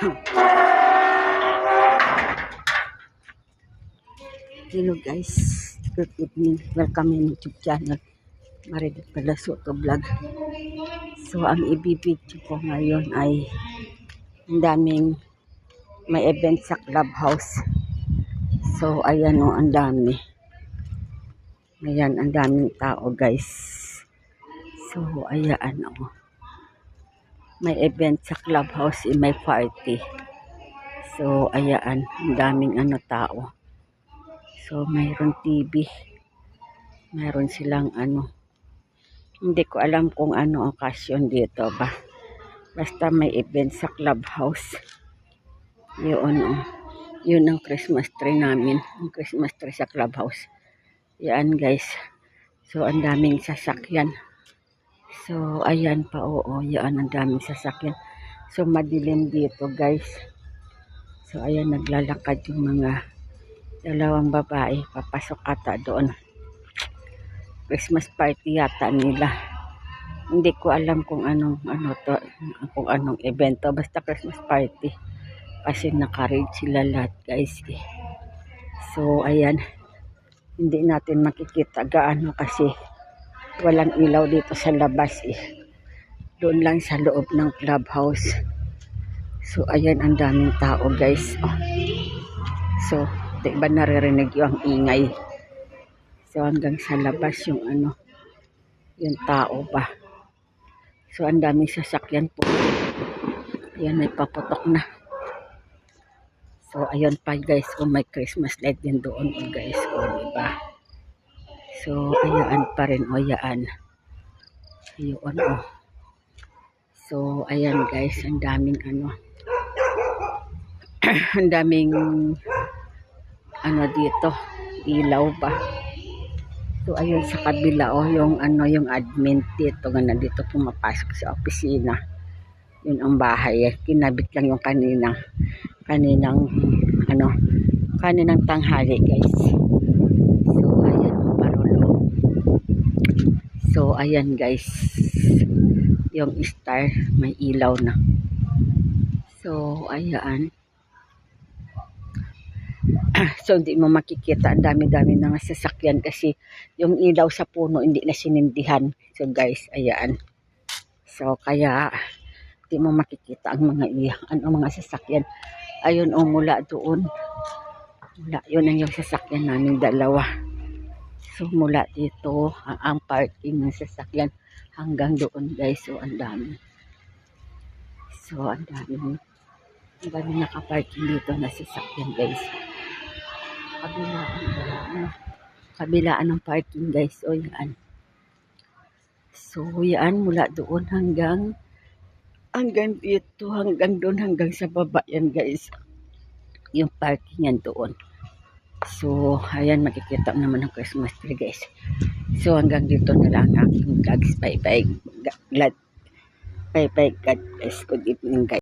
Hello guys, good evening. Welcome in YouTube channel Maridit Palasoto Vlog. So ang ibibidyo ko ngayon ay ang daming may event sa clubhouse. So ayan o, ang dami. Ayan, ang daming tao guys. So ayan o, may event sa clubhouse, may party. So ayan, ang daming tao. So, mayroon TV. Mayroon silang hindi ko alam kung ano okasyon dito ba. Basta may event sa clubhouse. Yun, yun ang Christmas tree namin. Ang Christmas tree sa clubhouse. Yan guys. So, ang daming sasakyan. So, ayan pa, oo. Yan, ang daming sasakyan. So, madilim dito guys. So, ayan, naglalakad yung mga dalawang babae, papasok ata doon. Christmas party yata nila. Hindi ko alam kung anong kung anong evento, basta Christmas party. Kasi naka-read sila lahat, guys. So ayan, hindi natin makikita gaano kasi walang ilaw dito sa labas Doon lang sa loob ng clubhouse. So ayan, ang daming tao, guys. So diba naririnig yung ingay. So hanggang sa labas yung yung tao pa. So ang daming sasakyan po. Ayan, may paputok na. So ayun pa guys, kung may Christmas light din doon guys. Diba? So ayan pa rin yan. Ayun So ayan guys, ang daming ang daming dito, ilaw pa. So ayun sa kabila yung yung admin dito nga nandito pumapasok sa opisina. Yun ang bahay. Kinabit lang yung kaninang tanghali guys. So ayan ang parolo. So ayan guys, yung star may ilaw na. So ayan. So hindi mo makikita, ang dami-dami ng sasakyan kasi yung ilaw sa puno hindi na sinindihan. So guys, ayan. So kaya hindi mo makikita ang mga sasakyan. Ayun mula doon. Yun ang yung sasakyan namin dalawa. So mula dito ang parking ng sasakyan hanggang doon guys. So ang dami. So ang dami nakaparking dito na sasakyan guys. Kabilaan ng parking guys. O yan. So yan, mula doon hanggang dito, hanggang doon, hanggang sa baba yan guys. Yung parking yan doon. So ayan, makikita naman ang Christmas tree guys. So hanggang dito na lang aking vlogs. Bye bye. God bless. Good evening guys.